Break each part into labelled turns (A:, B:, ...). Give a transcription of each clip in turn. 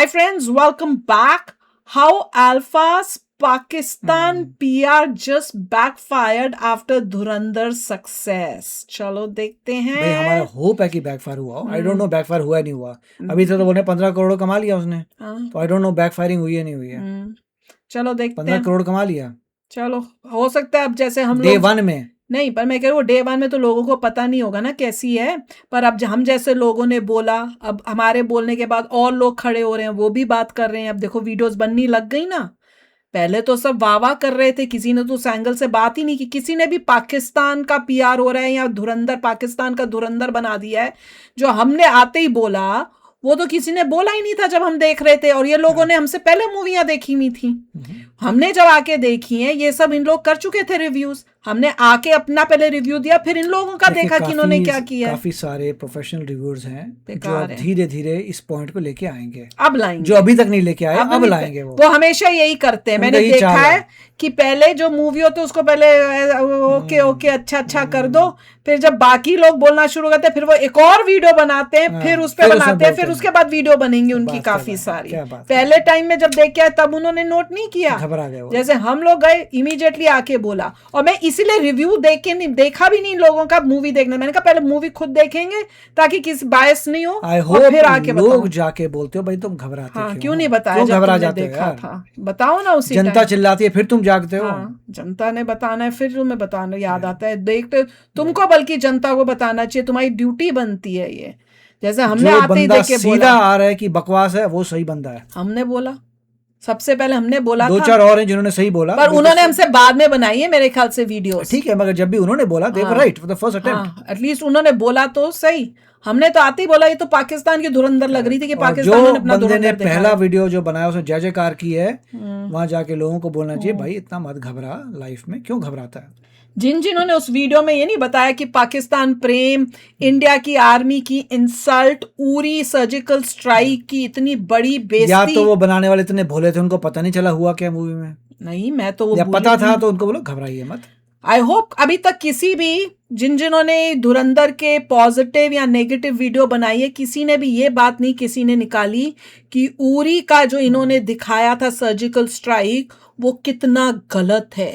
A: friends, welcome back. How Alpha's Pakistan PR just backfired after Dhurandhar success. चलो देखते हैं.
B: भाई हमारा होप है कि बैकफायर हुआ. आई डोंट नो बैकफायर हुआ नहीं हुआ. अभी तो बोले 15 करोड़ कमा लिया उसने. तो आई डोंट नो बैकफायरिंग हुई है नहीं हुई है.
A: चलो देखते हैं.
B: 15 करोड़ कमा लिया.
A: चलो हो सकता है अब जैसे हम
B: डे
A: लोग
B: 1 में
A: नहीं, पर मैं कह रही हूँ डे 1 में तो लोगों को पता नहीं होगा ना कैसी है. पर अब हम जैसे लोगों ने बोला, अब हमारे बोलने के बाद और लोग खड़े हो रहे हैं, वो भी बात कर रहे हैं. अब देखो वीडियोस बननी लग गई ना. पहले तो सब वाह वाह कर रहे थे, किसी ने तो उस एंगल से बात ही नहीं की. किसी ने भी पाकिस्तान का पीआर हो रहा है या धुरंधर, पाकिस्तान का धुरंधर बना दिया है. जो हमने आते ही बोला वो तो किसी ने बोला ही नहीं था जब हम देख रहे थे. और ये लोगों ने हमसे पहले मूवियां देखी हुई थी. हमने जब आके देखी हैं, ये सब इन लोग कर चुके थे रिव्यूज. हमने आके अपना पहले रिव्यू दिया, फिर इन लोगों का देखा कि इन्होंने क्या किया.
B: काफी सारे प्रोफेशनल रिव्यूअर्स हैं जो धीरे धीरे इस पॉइंट को लेके आएंगे.
A: अब लाएंगे
B: जो अभी तक नहीं लेके आए, अब लाएंगे. वो
A: हमेशा यही करते हैं. मैंने देखा है कि पहले जो मूवी होती है उसको पहले ओके ओके अच्छा कर दो, फिर जब बाकी लोग बोलना शुरू करते हैं फिर वो एक और वीडियो बनाते हैं, फिर उस पे बनाते हैं, फिर उसके बाद वीडियो बनेंगी उनकी काफी सारी. पहले टाइम में जब देख के आए तब उन्होंने नोट नहीं किया.
B: घबरा गए.
A: जैसे हम लोग गए इमीडिएटली आके बोला. और मैं इसीलिए रिव्यू देख के नहीं देखा भी नहीं लोगों का मूवी देखना. मैंने कहा पहले मूवी खुद देखेंगे ताकि किसी बायस नहीं हो.
B: आई होप फिर आके लोग जाके बोलते हो भाई तुम घबराते हो.
A: क्यों नहीं बताया?
B: घबरा जाते हो यार.
A: बताओ ना. उसी
B: जनता चिल्लाती है फिर तुम जागते हो.
A: जनता ने बताना है फिर तुम्हें बताना याद आता है. देखते तुमको बल्कि जनता को बताना चाहिए. तुम्हारी ड्यूटी बनती है ये. जैसे हमने आते ही देख के बोला
B: सीधा आ रहा है कि बकवास है, वो सही बंदा है. हमने
A: बोला सबसे पहले हमने बोला.
B: 2-4 और हैं जिन्होंने सही बोला,
A: पर उन्होंने हमसे बाद में बनाई है मेरे ख्याल से वीडियो.
B: ठीक है, मगर जब भी उन्होंने बोला they were right for the first attempt.
A: At least उन्होंने बोला तो सही. हमने तो आते ही बोला ये तो पाकिस्तान की धुरंधर लग रही थी कि पाकिस्तान ने अपना
B: बंदे ने पहला वीडियो जो बनाया उसने जय जयकार की है. वहां जाके लोगों को बोलना चाहिए भाई इतना मत घबरा. लाइफ में क्यों घबराता है?
A: जिन्होंने उस वीडियो में ये नहीं बताया कि पाकिस्तान प्रेम, इंडिया की आर्मी की इंसल्ट, उरी सर्जिकल स्ट्राइक की इतनी बड़ी बेइज्जती.
B: या तो वो बनाने वाले इतने भोले थे, उनको पता नहीं चला हुआ क्या मूवी में.
A: नहीं, मैं तो वो
B: पता था तो उनको बोलो घबराइए मत.
A: आई होप अभी तक किसी भी जिन्होंने धुरंधर के पॉजिटिव या नेगेटिव वीडियो बनाई है, किसी ने भी ये बात नहीं किसी ने निकाली कि उरी का जो इन्होंने दिखाया था सर्जिकल स्ट्राइक वो कितना गलत है.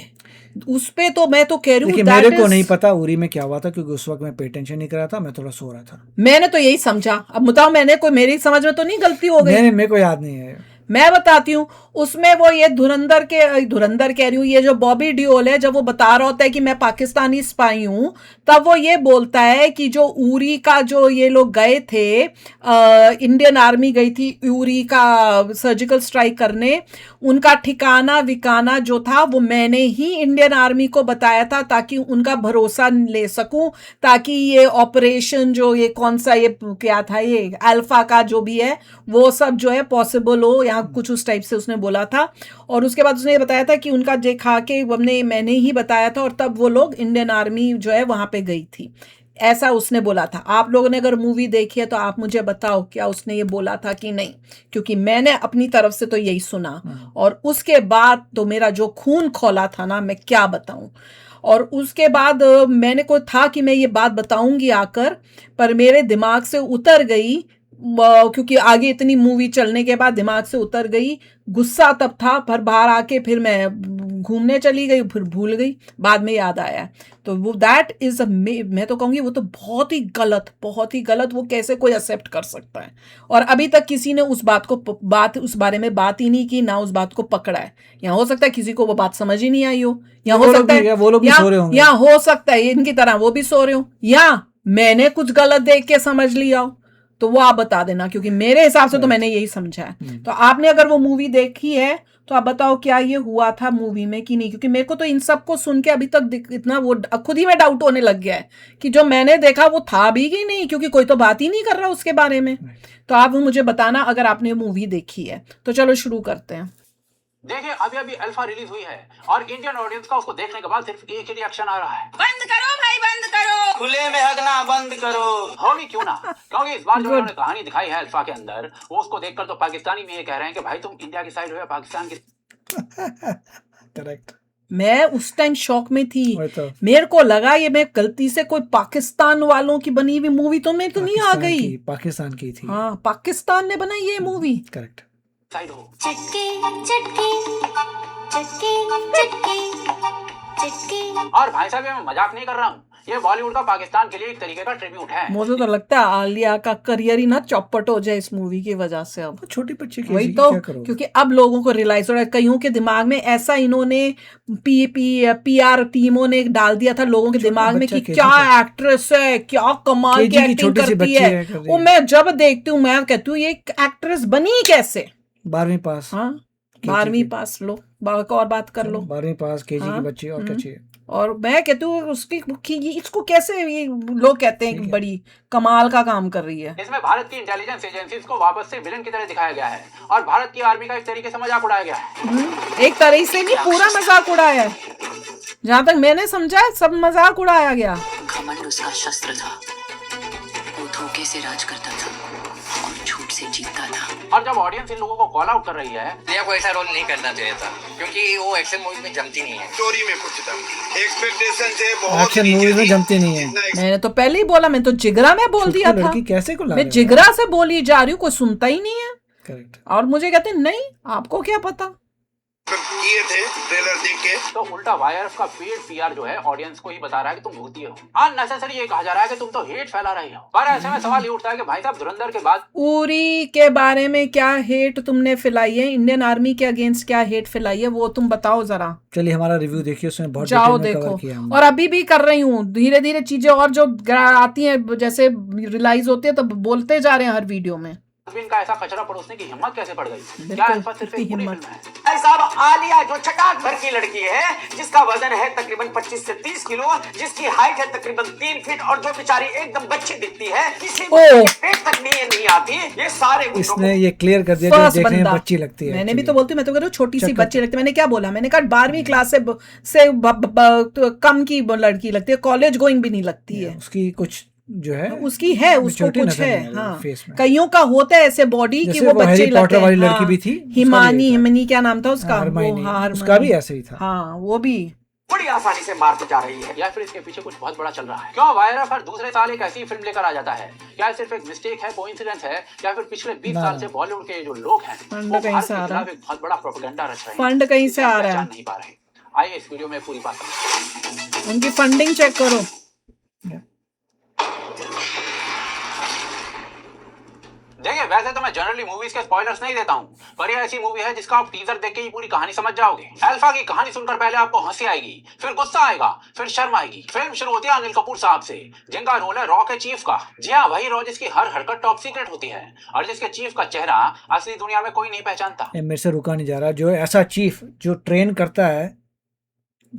A: उस पे तो मैं तो कह रही हूँ
B: मेरे को नहीं पता उरी में क्या हुआ था क्योंकि उस वक्त मैं पे टेंशन नहीं कर रहा था. मैं थोड़ा सो रहा था.
A: मैंने तो यही समझा. अब बताओ मैंने कोई मेरी समझ में तो नहीं गलती हो गई?
B: मेरे को याद नहीं है.
A: मैं बताती हूँ. उसमें वो ये धुरंधर कह रही हूँ, ये जो बॉबी डियोल है, जब वो बता रहा होता है कि मैं पाकिस्तानी स्पाई हूं, तब वो ये बोलता है कि जो उरी का जो ये लोग गए थे, इंडियन आर्मी गई थी उरी का सर्जिकल स्ट्राइक करने, उनका ठिकाना विकाना जो था वो मैंने ही इंडियन आर्मी को बताया था ताकि उनका भरोसा ले सकूं, ताकि ये ऑपरेशन जो ये कौन सा ये क्या था ये अल्फा का जो भी है वो सब जो है पॉसिबल हो. यहाँ कुछ उस टाइप से उसने बोला था. और उसके बाद उसने ये बताया था कि उनका देखा के मैंने ही बताया था और तब वो लोग इंडियन आर्मी जो है वहां पे गई थी, ऐसा उसने बोला था. आप लोगों ने अगर मूवी देखी है तो आप मुझे बताओ क्या उसने ये बोला था कि नहीं, क्योंकि मैंने अपनी तरफ से तो यही सुना. और उसके बाद तो मेरा जो खून खौला था ना, मैं क्या बताऊं. और उसके बाद मैंने को था कि मैं ये बात बताऊंगी आकर, पर मेरे दिमाग से उतर गई क्योंकि आगे इतनी मूवी चलने के बाद दिमाग से उतर गई. गुस्सा तब था, पर बाहर आके फिर मैं घूमने चली गई, फिर भूल गई, बाद में याद आया. तो वो दैट इज मैं तो कहूँगी वो तो बहुत ही गलत. वो कैसे कोई एक्सेप्ट कर सकता है? और अभी तक किसी ने उस बारे में बात ही नहीं की, ना उस बात को पकड़ा है. यहाँ हो सकता है किसी को वो बात समझ ही नहीं आई हो, या हो सकता है
B: वो लोग भी सो रहे होंगे,
A: या हो सकता है इनकी तरह वो भी सो रहे हो, या मैंने कुछ गलत देख के समझ लिया हो. तो वो आप बता देना, क्योंकि मेरे हिसाब से तो मैंने यही समझा है. तो आपने अगर वो मूवी देखी है तो आप बताओ क्या ये हुआ था मूवी में कि नहीं, क्योंकि मेरे को तो इन सब को सुन के अभी तक इतना वो खुद ही में डाउट होने लग गया है कि जो मैंने देखा वो था भी कि नहीं, क्योंकि कोई तो बात ही नहीं कर रहा उसके बारे में. तो आप मुझे बताना अगर आपने मूवी देखी है. तो चलो शुरू करते हैं.
C: देखिए अभी अल्फा रिलीज हुई है और इंडियन ऑडियंस का उसको देखने के बाद सिर्फ एक ही रिएक्शन आ रहा है, बंद करो भाई बंद करो, खुले में हगना बंद करो. होगी क्यों ना, क्योंकि इस बार जो उन्होंने कहानी दिखाई है अल्फा के अंदर, वो उसको देखकर तो पाकिस्तानी में ये कह रहे हैं कि भाई तुम इंडिया की साइड हो या पाकिस्तान की.
B: करेक्ट.
A: मैं उस टाइम शॉक में थी. मेरे को लगा ये मैं गलती से कोई पाकिस्तान वालों की बनी हुई मूवी तो मैं तो नहीं आ गई.
B: पाकिस्तान की थी.
A: हाँ, पाकिस्तान ने बनाई ये मूवी.
B: करेक्ट.
C: साइड हो।
D: चटके चटके चटके चटके चटके।
C: और भाई साहब ये मैं मजाक नहीं कर रहा हूँ, ये बॉलीवुड का पाकिस्तान के लिए एक तरीके का ट्रिब्यूट है।
A: मुझे तो लगता है आलिया का करियर ही ना चौपट हो जाए इस मूवी की वजह से। अब
B: छोटी बच्ची की
A: वही
B: ऐसी
A: तो,
B: क्या करोगे?
A: क्योंकि अब लोगों को रियलाइज हो रहा है, कईयों के दिमाग में ऐसा इन्होंने पीआर टीमों ने डाल दिया था लोगों के दिमाग में कि
B: बच्चा
A: क्या एक्ट्रेस है, क्या कमाल की
B: KG की
A: एक्टिंग
B: छोटी सी
A: करती
B: बच्ची
A: है।
B: है, कर रही
A: वो
B: है।
A: मैं जब देखती हूँ मैं कहती हूँ ये एक्ट्रेस बनी कैसे।
B: 12वीं पास।
A: हाँ,
B: KG
A: 12वीं
B: की।
A: पास लो, और बात कर लो।
B: 12वीं पास KG
A: हाँ,
B: की बच्ची, और क्या चाहिए?
A: और मैं कहती हूँ उसकी इसको कैसे ये लोग कहते हैं कि बड़ी कमाल का काम कर रही है।
C: इसमें भारत की इंटेलिजेंस एजेंसीज को वापस से विलन की तरह दिखाया गया है और भारत की आर्मी का इस तरीके से मजाक उड़ाया गया है।
A: एक तरह से नहीं, पूरा मजाक उड़ाया है। जहां तक मैंने समझा है सब मजाक उड़ाया गया।
E: घमंड उसका शस्त्र था, वो धोखे से राज करता था और झूठ से जीतता था।
C: और जब ऑडियंस इन लोगों को कॉल आउट कर रही है,
F: लिया को ऐसा रोल नहीं करना चाहिए था, क्योंकि वो एक्शन मूवी में जमती नहीं है।
G: स्टोरी में कुछ दम थी, एक्सपेक्टेशन से बहुत
B: एक्शन
G: नीचे
B: मूवीज में
G: थी।
B: जमती नहीं है।
G: जितना
A: मैंने तो पहले ही बोला, मैं तो जिगरा में बोल दिया था।
B: लड़की कैसे को ला
A: मैं
B: रहे हो?
A: जिगरा से बोली जा रही हूँ, कोई सुनता ही नहीं है।
B: करेक्ट।
A: और मुझे कहते हैं नहीं आपको क्या पता।
G: किए थे ट्रेलर देख के।
C: तो उल्टा वायरफ का पेड पीआर जो है ऑडियंस को ही बता रहा है कि तुम भूतिए हो। अननेसेसरी ये कहा जा रहा है कि तुम तो हेट फैला रहे हो। पर ऐसे में सवाल ये उठता है कि भाई साहब धुरंधर के बाद
A: उरी के बारे में क्या हेट तुमने फैलाई है, इंडियन आर्मी के अगेंस्ट क्या हेट फैलाई है, वो तुम बताओ जरा।
B: चलिए हमारा रिव्यू देखिए, उसमें बहुत
A: जाओ
B: डिटेल में
A: देखो।
B: कवर किया हमने।
A: और अभी भी कर रही हूँ, धीरे धीरे चीजें और जो आती हैं जैसे रियलाइज होती है तो बोलते जा रहे हैं हर वीडियो में।
C: डस्टबिन का ऐसा कचरा परोसने की हिम्मत कैसे पड़ गई?
A: बिल्कुल,
C: क्या अल्फा सिर्फ
A: कितनी
C: एक बुरी
A: हिम्मत।
C: फिल्म है?
F: भाई साहब आलिया जो चटाक भर की लड़की है, जिसका वजन है तकरीबन 25 से 30 किलो, जिसकी हाइट है तकरीबन 3 फीट और जो बेचारी एकदम बच्ची दिखती है, किसी
A: ओ।
F: बच्चे के पेट तक नहीं आती, ये सारे गुंडों को
B: इसने ये क्लियर कर दिया कि
A: फर्स्ट
B: देखने में
A: बंदा
B: बच्ची लगती है।
A: मैंने भी तो
B: actually।
A: बोलती हूँ, मैं तो कह रही हूँ छोटी सी
B: चक्कर।
A: बच्ची लगती है। मैंने क्या बोला, मैंने कहा 12वीं क्लास से तो कम की लड़की लगती है, कॉलेज गोइंग भी नहीं लगती है।
B: उसकी कुछ जो है
A: उसकी है, उसको
B: maturity
A: कुछ
B: नजर
A: है।
B: नहीं आ रही
A: हाँ,
B: face में।
A: कईयों का होता है ऐसे बॉडी कि
B: जैसे
A: वो
B: वो
A: बच्चे
B: हैरी
A: ही लगते
B: पॉटर
A: हैं।
B: वाली लड़की
A: हाँ,
B: भी थी, उसका
A: हिमानी,
B: भी यही था।
A: हिमनी क्या नाम था उसका?
B: हरमाइनी,
A: वो, हाँ,
B: उसका भी ऐसे ही था।
A: हाँ, वो भी।
F: बड़ी आसानी से मार जा रही है।
C: या फिर इसके पीछे कुछ बहुत बड़ा चल रहा है? क्यों वायरफ हर दूसरे साल एक ऐसी फिल्म लेकर आ जाता है? क्या ये सिर्फ एक मिस्टेक है, कोइंसिडेंस है, या फिर पिछले 20 साल से बॉलीवुड के जो लोग हैं
A: फंड
C: वो
A: कहीं
C: भारत
A: से
C: के
A: आ रहा है।
C: खिलाफ एक बहुत बड़ा प्रोपेगेंडा रच रहे हैं?
A: फंड कहीं से आ रहा
C: पहचान
A: है,
C: नहीं पा रहे। आइए इस वीडियो में पूरी बात करते हैं।
A: उनकी फंडिंग चेक करो।
C: देखिए वैसे तो मैं जनरली मूवीज के स्पॉयलर्स नहीं देता हूँ, पर यह ऐसी मूवी है जिसका आप टीजर देख के ही पूरी कहानी समझ जाओगे। अल्फा की कहानी सुनकर पहले आपको हंसी आएगी, फिर गुस्सा आएगा, फिर शर्म आएगी। फिल्म शुरू होती है अनिल कपूर साहब से, जिनका रोल है रॉ के चीफ का। जी हाँ, वही रॉ जिसकी हर हरकत टॉप सीक्रेट होती है और जिसके चीफ का चेहरा असली दुनिया में कोई नहीं पहचानता।
B: ये मेरे से रुका नहीं जा रहा, जो ऐसा चीफ जो ट्रेन करता है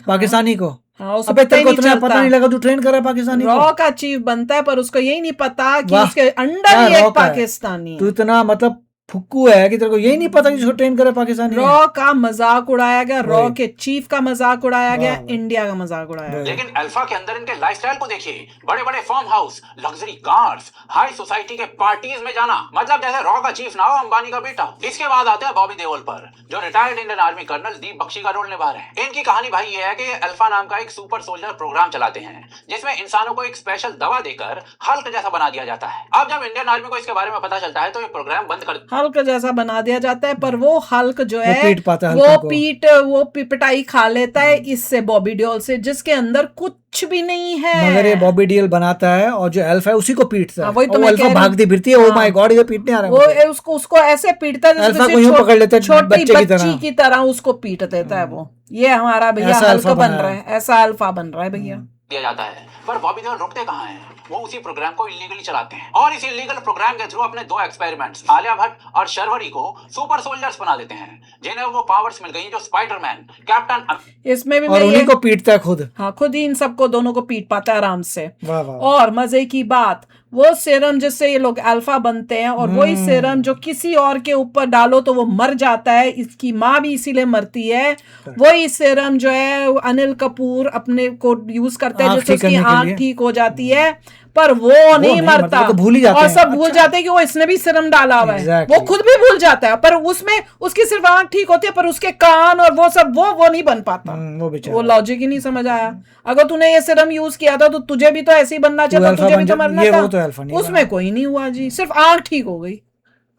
B: पाकिस्तानी को।
A: हाँ, उसको
B: अबे
A: पता ही
B: तेरे को
A: नहीं
B: इतना
A: चलता।
B: पता नहीं लगा तू ट्रेन कर रहा है पाकिस्तानी
A: रॉ
B: को?
A: का चीफ बनता है पर उसको यही नहीं पता कि
B: वाह,
A: उसके अंडर
B: क्या
A: ही
B: रॉ
A: एक
B: का है?
A: पाकिस्तानी
B: तू
A: है।
B: इतना मतलब फुक्कू है कि तेरे को यही नहीं पता कि जिसको ट्रेन करे पाकिस्तानी है।
A: रॉ का मजाक उड़ाया गया, रॉ
B: वही।
A: के चीफ का मजाक उड़ाया गया,
B: वाह, वाह।
A: इंडिया का मजाक उड़ाया गया।
C: लेकिन अल्फा के अंदर इनके लाइफस्टाइल को देखिए, बड़े बड़े farm house, luxury cars, high society के पार्टीज में जाना, मतलब जैसे रॉ का चीफ ना हो अंबानी का बेटा हो। इसके बाद आते हैं बॉबी देओल पर, जो रिटायर्ड इंडियन आर्मी कर्नल दीप बख्शी का रोल निभा रहे हैं। इनकी कहानी भाई ये है कि ये अल्फा नाम का एक सुपर सोल्जर प्रोग्राम चलाते हैं, जिसमें इंसानों को एक स्पेशल दवा देकर हल्क जैसा बना दिया जाता है। अब जब इंडियन आर्मी को इसके बारे में पता चलता है तो ये प्रोग्राम बंद कर
A: हल्क जैसा बना दिया जाता है, पर वो हल्क जो है
B: पीट पाता है
A: वो
B: हल्कों को।
A: पिटाई खा लेता है इससे, बॉबी डियोल से, जिसके अंदर कुछ भी नहीं है।
B: मगर ये बॉबी डील बनाता है और जो अल्फा है उसी को पीटता है।
A: हाँ, वही तो
B: और
A: मैं
B: अल्फा
A: कह रही हूँ।
B: भागती फिरती है, ओ
A: हाँ।
B: माय गॉड ये पीटने आ रहा है मुझे।
A: वो उसको ऐसे पीटता है जैसे
B: अल्फा
A: किसी
B: को यूं पकड़ लेता है
A: छोटी
B: बच्चे की तरह।
A: बच्ची की तरह उसको पीट देता है वो। ये हमारा भैया
B: ऐसा
A: हल्क
B: अल्फा
A: बन
B: बना
A: रहा
B: है।
A: है, ऐसा अल्फा बन रहा है भैया।
C: दिया जाता है। पर बॉबी देओल रुकते कहाँ हैं? वो उसी प्रोग्राम को इलीगली चलाते हैं और इस इलीगल प्रोग्राम के थ्रू अपने दो एक्सपेरिमेंट्स, आलिया भट्ट और शर्वरी को सुपर सोल्जर्स बना देते हैं, जिन्हें वो पावर्स मिल गई जो स्पाइडरमैन, कैप्टन
A: इसमें भी
B: और
A: मैं
B: उन्हीं
A: ये
B: को पीटता है खुद।
A: हाँ, खुद ही इन सबको दोनों को पीट पाता है आराम से।
B: वाह वाह।
A: और मजे की बात, वो सेरम जिससे ये लोग अल्फा बनते हैं और वही सेरम जो किसी और के ऊपर डालो तो वो मर जाता है, इसकी माँ भी इसीलिए मरती है। वही सेरम जो है अनिल कपूर अपने को यूज करते हैं
B: आँख
A: जिससे
B: ठीक
A: उसकी
B: करने के
A: आंख
B: लिए।
A: ठीक हो जाती है, पर वो नहीं
B: नहीं
A: मरता।
B: मरता, वो तो भूल ही जाते
A: और
B: हैं।
A: सब भूल जाते हैं कि वो इसने भी सेरम डाला हुआ है।
B: Exactly.
A: वो खुद भी भूल जाता है, पर उसमें उसकी सिर्फ आंख ठीक होती है, पर उसके कान और वो सब वो नहीं बन पाता।
B: वो बेचारा।
A: वो लॉजिक ही नहीं समझ आया। अगर तूने ये सिरम यूज किया था तो तुझे भी तो ऐसे ही बनना चाहिए था,
B: अल्फा
A: तुझे भी
B: बन
A: तो
B: जा-
A: मरना
B: ये
A: था।
B: वो तो अल्फा नहीं
A: उसमें कोई नहीं हुआ जी, सिर्फ आंख ठीक हो गई।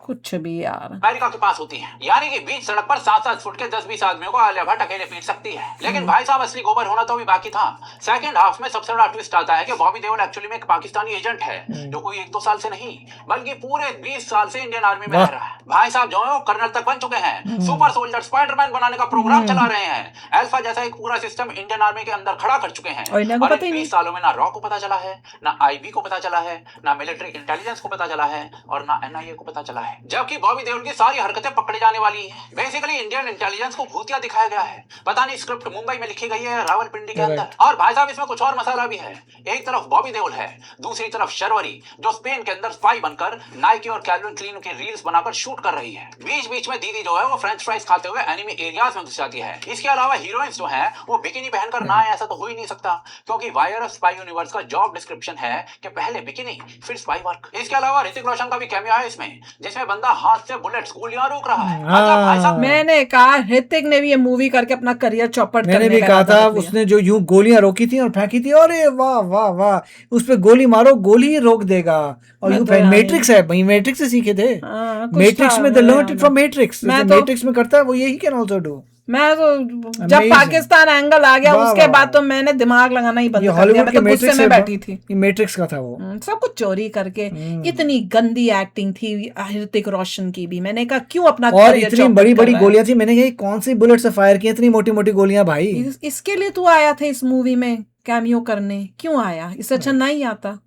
A: कुछ भी यार।
C: अमेरिका के पास होती है, यानी कि बीच सड़क पर 7-7 फुट के 10-20 आदमियों को आलिया भट्ट अकेले पीट सकती है। लेकिन भाई साहब असली गोबर होना तो भी बाकी था। सेकंड हाफ में सबसे बड़ा ट्विस्ट आता है कि बॉबी देओल एक्चुअली में एक पाकिस्तानी एजेंट है, जो कोई 1-2 साल से नहीं बल्कि पूरे 20 साल से इंडियन आर्मी में रह रहा है। भाई साहब जो है वो कर्नल तक बन चुके हैं, सुपर सोल्जर स्पाइडरमैन बनाने का प्रोग्राम चला रहे हैं। अल्फा जैसा एक पूरा सिस्टम इंडियन आर्मी के अंदर खड़ा कर चुके हैं।
A: और इन्हें को
C: और
A: पता ही
C: 20 सालों में ना रॉ को पता चला है, ना आईबी को पता चला है, ना मिलिट्री इंटेलिजेंस को पता चला है, और ना एनआईए को पता चला है। जबकि बॉबी देओल की सारी हरकतें पकड़ी जाने वाली हैं। बेसिकली इंडियन इंटेलिजेंस को भूतिया दिखाया गया है। पता नहीं स्क्रिप्ट मुंबई में लिखी गई है रावलपिंडी के अंदर। और भाई साहब इसमें कुछ और मसाला भी है। एक तरफ बॉबी देओल है, दूसरी तरफ शर्वरी जो स्पेन के अंदर स्पाई बनकर नाइकी और कैल्विन क्लीन की रील्स बनाकर शूट कर रही है। बीच बीच में दीदी जो है वो फ्रेंच फ्राइज खाते हुए एनिमी एरियाज में घुस जाती है। इसके अलावा हीरोइंस जो है वो बिकिनी पहनकर ना आए ऐसा तो हो ही नहीं सकता, क्योंकि वायर स्पाई यूनिवर्स का जॉब डिस्क्रिप्शन है कि पहले बिकिनी फिर स्पाई वर्क। इसके अलावा ऋतिक रोशन का भी कैमियो है इसमें, जिसमें बंदा हाथ से बुलेट्स गोलियां रोक रहा है। मतलब भाई साहब
A: मैंने कहा ऋतिक ने भी ये मूवी करके अपना करियर चौपट
B: मैंने
A: करने
B: भी
A: का
B: कहा
A: इरादा
B: था,
A: रख लिया।
B: उसने जो यूं गोलियां रोकी थी और फेंकी थी, अरे वाह वाह वाह, उस पे गोली मारो गोली ही रोक देगा। और
A: मैं
B: यूं
A: तो यार
B: मैट्रिक्स है भाई, मैट्रिक्स से सीखे थे।
A: हाँ, कुछ
B: मैट्रिक्स
A: था,
B: में द
A: मेरे
B: लर्न
A: याद
B: इट
A: है।
B: From matrix.
A: मैं तो-
B: मैट्रिक्स में करता है वो, यही कैन आल्सो डू।
A: मैं तो जब
B: Amazing.
A: पाकिस्तान एंगल आ गया
B: वाह,
A: उसके
B: वाह,
A: बाद तो
B: वाह।
A: मैंने दिमाग लगाना ही बंद
B: ये
A: कर दिया।
B: हॉलीवुड
A: मैं
B: के
A: तो गुस्से
B: मैट्रिक्स
A: में
B: है,
A: बैठी थी।
B: ये मैट्रिक्स का था वो।
A: सब कुछ चोरी करके। इतनी गंदी एक्टिंग थी ऋतिक रोशन की भी। मैंने कहा क्यों अपना
B: और
A: करियर
B: इतनी
A: चौपट
B: बड़ी
A: कर
B: बड़ी
A: रहा है?
B: गोलियां थी, मैंने कहा ये कौन सी बुलेट से फायर की इतनी मोटी मोटी गोलियां भाई।
A: इसके लिए तू आया था इस मूवी में कैमियो करने, क्यों आया? इससे अच्छा नहीं आता।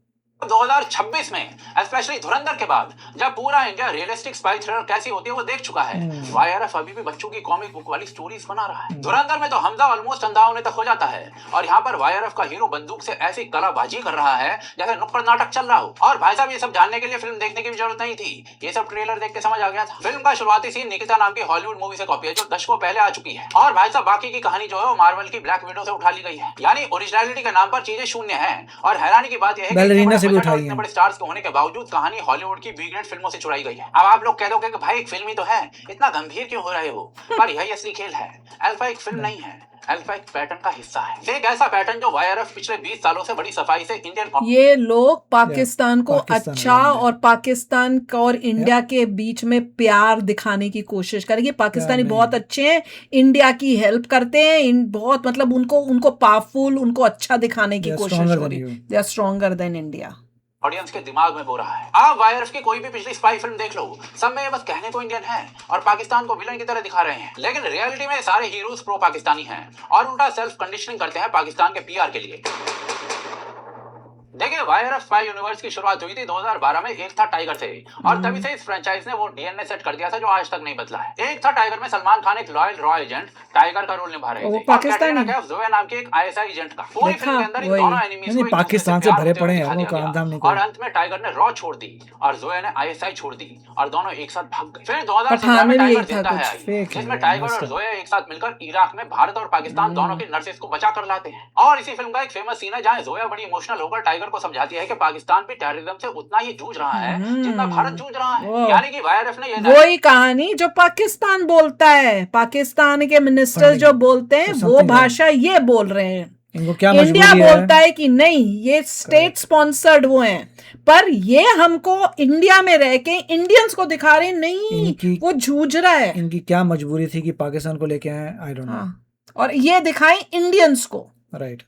C: 2026 में स्पेशली धुरंधर के बाद जब पूरा इंडिया रियलिस्टिक स्पाई थ्रिलर कैसी होती है वो देख चुका है, वाईआरएफ अभी भी बच्चों की कॉमिक बुक वाली स्टोरीज बना रहा है। धुरंधर में तो हमजा ऑलमोस्ट अंधा होने तक हो जाता है, और यहाँ पर वाईआरएफ का हीरो बंदूक से ऐसी कलाबाजी कर रहा है जैसे नुक्कड़ नाटक चल रहा हो। और भाई साहब ये सब जानने के लिए फिल्म देखने की भी जरूरत नहीं थी, ये सब ट्रेलर देख के समझ आ गया था। फिल्म का शुरुआती सीन निकिता नाम की हॉलीवुड मूवी से कॉपी है जो दशकों पहले आ चुकी है। और भाई साहब बाकी की कहानी जो है वो मार्वल की ब्लैक विडो से उठा ली गई है, यानी ओरिजिनलिटी के नाम पर चीजें शून्य है। और हैरानी की बात यह है कि
B: बैलरीना से भी
C: इतने बड़े
B: उठाई
C: इतने
B: है।
C: बड़े स्टार्स के होने के बावजूद कहानी हॉलीवुड की बी ग्रेड फिल्मों से चुराई गई है। अब आप लोग कह दोगे कि भाई एक फिल्म ही तो है, इतना गंभीर क्यों हो रहे हो? पर यही असली खेल है। अल्फा एक फिल्म नहीं है, अल्फा एक पैटर्न का हिस्सा है। एक ऐसा पैटर्न जो वाईआरएफ पिछले 20 सालों से बड़ी सफाई से इंडियन
A: ये लोग पाकिस्तान को
B: पाकिस्तान
A: अच्छा
B: वाले।
A: और पाकिस्तान का और इंडिया के बीच में प्यार दिखाने की कोशिश करेंगे। पाकिस्तानी
B: नहीं।
A: बहुत अच्छे हैं, इंडिया की हेल्प करते हैं, बहुत मतलब उनको पावरफुल, उनको अच्छा दिखाने की
B: They are
A: कोशिश
B: stronger
A: हो
B: than
A: रही
B: you.
A: है। They are stronger than India.
C: Audience के दिमाग में बो रहा है। आप वाईआरएफ की कोई भी पिछली स्पाई फिल्म देख लो, सब में ये बस कहने को इंडियन है और पाकिस्तान को विलन की तरह दिखा रहे हैं, लेकिन रियलिटी में सारे हीरोज प्रो पाकिस्तानी हैं और उल्टा सेल्फ कंडीशनिंग करते हैं पाकिस्तान के पीआर के लिए। देखिए वाईआरएफ स्पाई यूनिवर्स की शुरुआत हुई थी 2012 में एक था टाइगर से, और तभी से इस फ्रेंचाइज ने वो डीएनए सेट कर दिया था जो आज तक नहीं बदला है। एक था टाइगर में सलमान खान एक लॉयल रॉ एजेंट टाइगर का रोल निभा रहे
A: वो
C: थे, और
A: पाकिस्तानी।
C: कैटरीना कैफ जोया नाम की एक आईएसआई एजेंट का। पूरी
A: देखा,
C: फिल्म के अंदर इन
A: वही।
C: दोनों एनिमीज
B: नहीं,
C: को एक
B: पाकिस्तान
C: दूसरे
B: से
C: प्यार
B: भरे
C: होते हुए
B: पड़े हैं,
C: दिखा
B: वो
C: दिया
B: काम
C: गया।
B: धाम नहीं कोई।
C: और अंत में टाइगर ने रॉ छोड़ दी और जोया ने आईएसआई छोड़ दी और दोनों एक साथ भाग गए। फिर 2017
A: पठान
C: में
A: में भी
C: टाइगर
A: यही था
C: जिंदा है
A: कुछ।
C: आई,
B: Fake है,
C: जिसमें टाइगर
B: मस्त
C: और
B: है।
C: जोया एक साथ मिलकर इराक में भारत और पाकिस्तान दोनों की नर्सेस को बचा कर लाते हैं। और इसी फिल्म का एक फेमस सीन है जहां जोया बड़ी इमोशनल होकर टाइगर को समझाती है कि पाकिस्तान भी टेररिज्म से उतना ही जूझ रहा है जितना भारत जूझ रहा है।
A: वाह।
C: यानी कि वाईआरएफ ने ये
A: वही कहानी जो पाकिस्तान बोलता है, पाकिस्तान के मिनिस्टर
B: Funding.
A: जो बोलते हैं
B: So
A: वो
B: something
A: भाषा ये बोल रहे हैं।
B: इनको क्या
A: इंडिया
B: मजबूरी
A: बोलता है कि नहीं ये स्टेट स्पॉन्सर्ड वो हैं, पर ये हमको इंडिया में रह के इंडियंस को दिखा रहे हैं, नहीं
B: इनकी-
A: वो जूझ रहा है।
B: इनकी क्या मजबूरी थी कि पाकिस्तान को लेके आए, आई डोंट नो।
A: हाँ, और ये दिखाएं इंडियंस को।
B: राइट।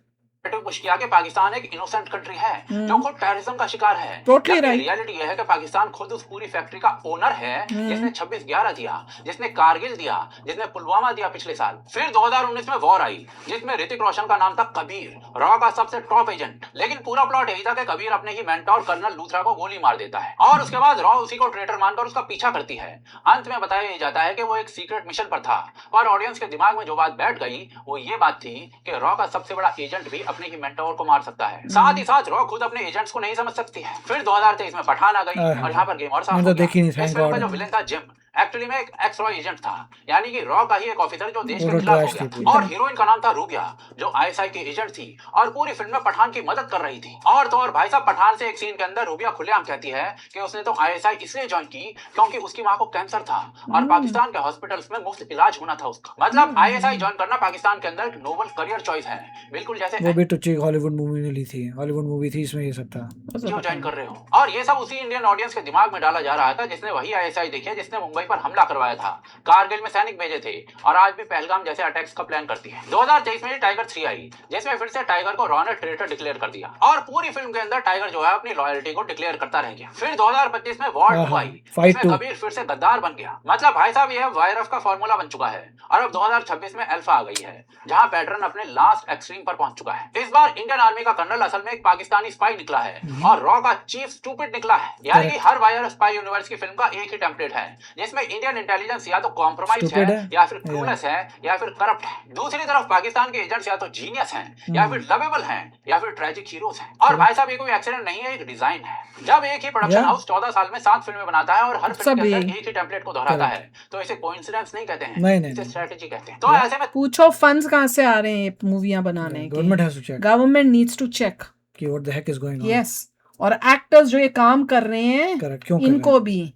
C: पुश किया कि पाकिस्तान एक इनोसेंट कंट्री है जो खुद टेररिज्म का शिकार है।
A: Totally
C: जबकि
A: right.
C: रियलिटी यह है कि पाकिस्तान खुद उस पूरी फैक्ट्री का ओनर है जिसने 26/11 दिया, जिसने कारगिल दिया, जिसने पुलवामा दिया पिछले साल। फिर 2019 में वॉर आई जिसमें ऋतिक रोशन का नाम था कबीर, रॉ का सबसे टॉप एजेंट। लेकिन पूरा प्लॉट यही था कि कबीर अपने ही मेंटोर कर्नल लूथरा को गोली मार देता है और उसके बाद रॉ उसी को ट्रेटर मानकर उसका पीछा करती है। अंत में बताया जाता है कि वो एक सीक्रेट मिशन पर था, पर ऑडियंस के दिमाग में जो बात बैठ गई वो ये बात थी कि रॉ का सबसे बड़ा एजेंट भी अपने ही मेंटोर को मार सकता है। साथ ही साथ रॉ खुद अपने एजेंट्स को नहीं समझ सकती है। फिर 2023 में पठान आ गई और यहाँ पर गेम और साफ
B: मैंने
C: हो
B: तो देखी नहीं,
C: गया। इस
B: thank
C: फिल्म का
B: God.
C: जो विलेन था जिम, एक्चुअली में एक एक्स रॉ एजेंट था, यानी कि रॉ का ही एक ऑफिसर जो देश के
B: वो
C: खिलाफ हो
B: trash थी
C: गया।
B: पूरी।
C: और हीरोइन का नाम था रूबिया, जो आईएसआई की एजेंट थी और पूरी फिल्म में पठान की मदद कर रही थी। और तो और भाई साहब, पठान से एक सीन के अंदर रूबिया खुलेआम कहती है कि उसने तो आईएसआई इसलिए ज्वाइन की क्योंकि उसकी माँ को कैंसर था और पाकिस्तान के हॉस्पिटल्स में मुफ्त इलाज होना था उसका। मतलब आईएसआई ज्वाइन करना पाकिस्तान के अंदर एक नोबल करियर चॉइस है, बिल्कुल जैसे
B: वो भी टुच्ची हॉलीवुड मूवी में ली थी, हॉलीवुड मूवी थी, इसमें ये सब था।
C: क्यों ज्वाइन कर रहे हो। और ये सब उसी इंडियन ऑडियंस के दिमाग में डाला जा रहा था जिसने वही आईएसआई देखी है जिसने मुंबई पर हमला करवाया था, कारगिल में सैनिक भेजे थे और आज भी पहलगाम जैसे अटैक्स का प्लान करती है। 2023 में टाइगर 3 आई, जिसमें फिर से टाइगर को रॉ ने ट्रेटर डिक्लेयर कर दिया और पूरी फिल्म के अंदर टाइगर जो है अपनी लॉयल्टी को डिक्लेयर करता रह गया। फिर 2025 में वॉर 2 आई,
B: Fight
C: जिसमें
B: 2।
C: कबीर फिर से गद्दार बन गया। मतलब भाई साहब, ये वायरस का फॉर्मूला बन चुका है और अब 2026 में अल्फा आ गई है, जहां पैटर्न अपने लास्ट एक्सट्रीम पर पहुंच चुका है। इस बार इंडियन आर्मी का कर्नल असल में एक पाकिस्तानी स्पाई निकला है और रॉ का चीफ स्टूपिड निकला है। यानी कि हर वायर स्पाई यूनिवर्स की फिल्म का एक ही टेम्पलेट है, जिसमें इंडियन इंटेलिजेंस या तो कॉम्प्रोमाइज
B: Stupid
C: है
B: है
C: या फिर क्लूलेस है या फिर करप्ट है। दूसरी तरफ पाकिस्तान के एजेंट्स या तो जीनियस हैं या फिर लवेबल हैं या फिर ट्रेजिक हीरोज हैं। और भाई साहब, ये कोई एक्सीडेंट नहीं है, एक डिजाइन है। जब एक ही प्रोडक्शन हाउस 14 साल में 7 फिल्में बनाता है और हर फिल्म
A: सब
C: के अंदर
A: यही।
C: एक ही टेम्पलेट को दोहराता है, तो इसे कोइंसिडेंस नहीं कहते हैं,
B: नहीं, नहीं,
C: इसे
B: नहीं।
C: स्ट्रेटजी कहते हैं। तो ऐसे में
A: पूछो फंड्स कहाँ से आ रहे हैं मूवियां बनाने के।
B: Government has to check
A: government needs to check.
B: कि what the heck is going on.
A: Yes, और एक्टर्स जो ये काम कर रहे हैं
B: करेक्ट, क्यों कर रहे हैं?
A: इनको भी।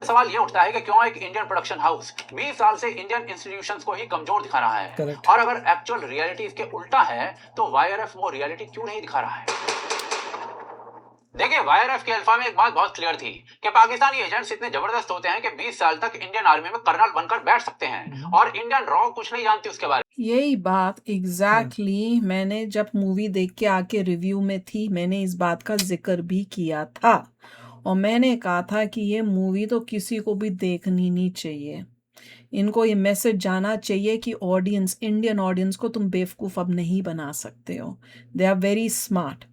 C: सवाल ये उठता है कि क्यों एक इंडियन प्रोडक्शन हाउस 20 साल से इंडियन इंस्टीट्यूशंस को ही कमजोर दिखा रहा है।
B: Correct.
C: और अगर एक्चुअल रियलिटी इसके उल्टा है तो वाईआरएफ वो रियलिटी क्यों नहीं दिखा रहा है। देखिए, वाईआरएफ के अल्फा में एक बात बहुत क्लियर थी कि पाकिस्तानी एजेंट्स इतने जबरदस्त होते हैं कि 20 साल तक इंडियन आर्मी में कर्नल बनकर बैठ सकते हैं और इंडियन रॉ कुछ नहीं जानती उसके बारे में।
A: यही बात एग्जैक्टली मैंने जब मूवी देख के आके रिव्यू में थी, मैंने इस बात का जिक्र भी किया था और मैंने कहा था कि ये मूवी तो किसी को भी देखनी नहीं चाहिए। इनको ये मैसेज जाना चाहिए कि ऑडियंस, इंडियन ऑडियंस को तुम बेवकूफ़ अब नहीं बना सकते हो। They are very smart.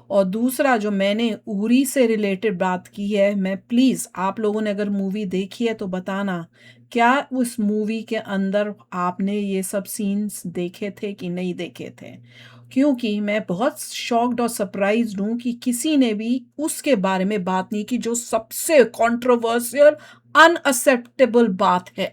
A: और दूसरा जो मैंने उरी से रिलेटेड बात की है, मैं प्लीज़ आप लोगों ने अगर मूवी देखी है तो बताना, क्या उस मूवी के अंदर आपने ये सब सीन्स देखे थे कि नहीं देखे थे। क्योंकि मैं बहुत शॉक्ड और सरप्राइज्ड हूँ कि किसी ने भी उसके बारे में बात नहीं की जो सबसे कंट्रोवर्शियल, अनअक्सेप्टेबल बात है।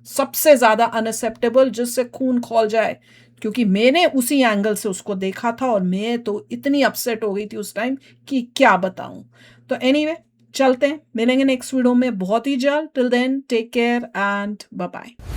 A: सबसे ज़्यादा अनअक्सेप्टेबल, जिससे खून खौल जाए। क्योंकि मैंने उसी एंगल से उसको देखा था और मैं तो इतनी अपसेट हो गई थी उस टाइम कि क्या बताऊं। तो एनीवे, चलते हैं, मिलेंगे नेक्स्ट वीडियो में बहुत ही जल्द। Till then take care and bye bye.